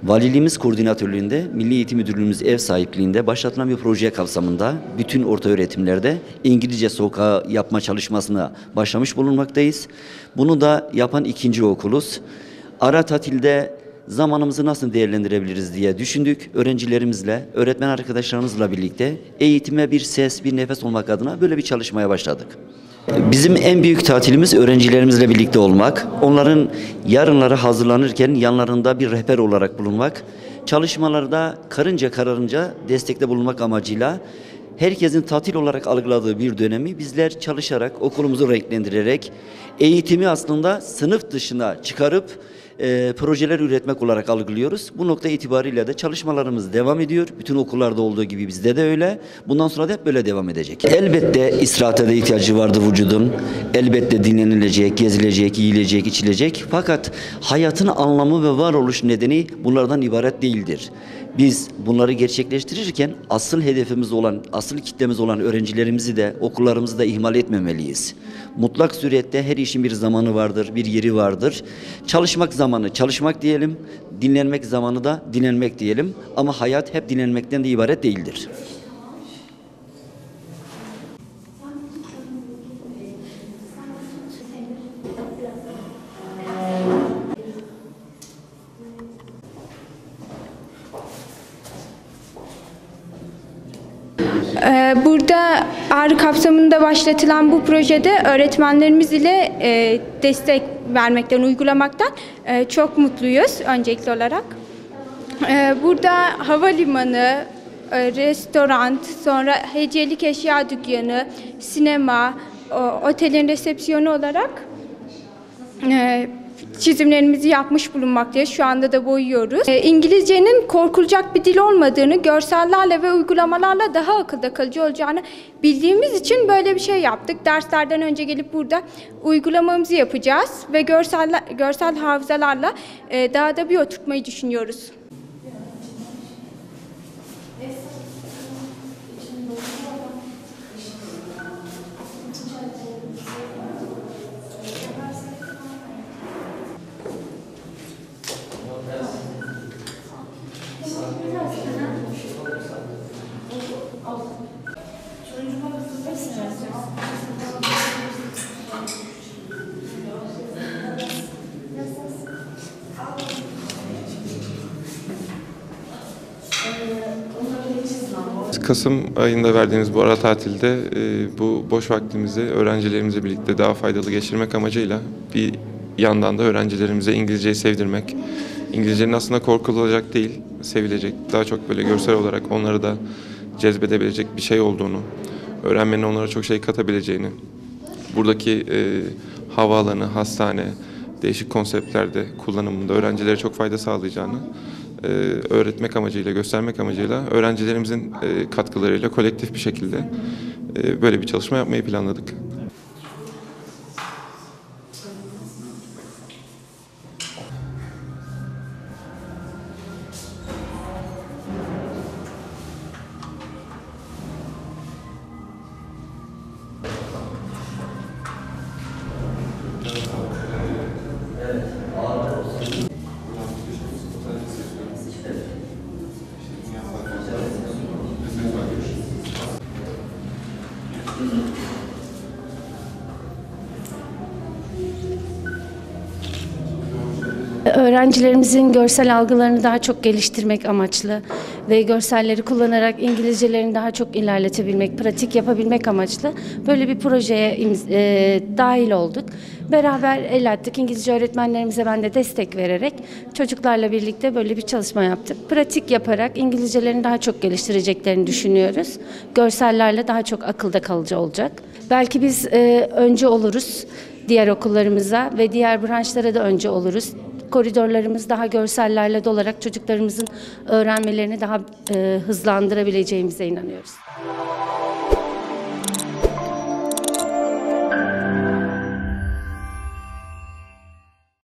Valiliğimiz koordinatörlüğünde, Milli Eğitim Müdürlüğümüz ev sahipliğinde başlatılan bir proje kapsamında bütün ortaöğretimlerde İngilizce sokağı yapma çalışmasına başlamış bulunmaktayız. Bunu da yapan ikinci okuluz. Ara tatilde zamanımızı nasıl değerlendirebiliriz diye düşündük. Öğrencilerimizle, öğretmen arkadaşlarımızla birlikte eğitime bir ses, bir nefes olmak adına böyle bir çalışmaya başladık. Bizim en büyük tatilimiz öğrencilerimizle birlikte olmak, onların yarınları hazırlanırken yanlarında bir rehber olarak bulunmak, çalışmalarda karınca kararınca destekte bulunmak amacıyla herkesin tatil olarak algıladığı bir dönemi bizler çalışarak, okulumuzu renklendirerek, eğitimi aslında sınıf dışına çıkarıp projeler üretmek olarak algılıyoruz. Bu nokta itibariyle de çalışmalarımız devam ediyor. Bütün okullarda olduğu gibi bizde de öyle. Bundan sonra da hep böyle devam edecek. Elbette istirahate de ihtiyacı vardır vücudun. Elbette dinlenilecek, gezilecek, yiyilecek, içilecek. Fakat hayatın anlamı ve varoluş nedeni bunlardan ibaret değildir. Biz bunları gerçekleştirirken asıl hedefimiz olan, asıl kitlemiz olan öğrencilerimizi de, okullarımızı da ihmal etmemeliyiz. Mutlak surette her işin bir zamanı vardır, bir yeri vardır. Çalışmak zamanı çalışmak diyelim, dinlenmek zamanı da dinlenmek diyelim. Ama hayat hep dinlenmekten de ibaret değildir. Burada Ağrı kapsamında başlatılan bu projede öğretmenlerimiz ile destek vermekten, uygulamaktan çok mutluyuz öncelikli olarak. Burada havalimanı, restoran, sonra hediyelik eşya dükkanı, sinema, otelin resepsiyonu olarak çizimlerimizi yapmış bulunmaktayız. Şu anda da boyuyoruz. İngilizcenin korkulacak bir dil olmadığını, görsellerle ve uygulamalarla daha akılda kalıcı olacağını bildiğimiz için böyle bir şey yaptık. Derslerden önce gelip burada uygulamamızı yapacağız ve görsel hafızalarla daha da bir oturtmayı düşünüyoruz. Kasım ayında verdiğimiz bu ara tatilde bu boş vaktimizi öğrencilerimizle birlikte daha faydalı geçirmek amacıyla bir yandan da öğrencilerimize İngilizceyi sevdirmek, İngilizcenin aslında korkulacak değil, sevilecek, daha çok böyle görsel olarak onları da cezbedebilecek bir şey olduğunu, öğrenmenin onlara çok şey katabileceğini, buradaki havaalanı, hastane, değişik konseptlerde kullanımında öğrencilere çok fayda sağlayacağını öğretmek amacıyla, göstermek amacıyla öğrencilerimizin katkılarıyla kolektif bir şekilde böyle bir çalışma yapmayı planladık. Öğrencilerimizin görsel algılarını daha çok geliştirmek amaçlı ve görselleri kullanarak İngilizcelerini daha çok ilerletebilmek, pratik yapabilmek amaçlı böyle bir projeye dahil olduk. Beraber el attık. İngilizce öğretmenlerimize ben de destek vererek çocuklarla birlikte böyle bir çalışma yaptık. Pratik yaparak İngilizcelerini daha çok geliştireceklerini düşünüyoruz. Görsellerle daha çok akılda kalıcı olacak. Belki biz önce oluruz diğer okullarımıza ve diğer branşlara da önce oluruz. Koridorlarımız daha görsellerle dolarak çocuklarımızın öğrenmelerini daha hızlandırabileceğimize inanıyoruz.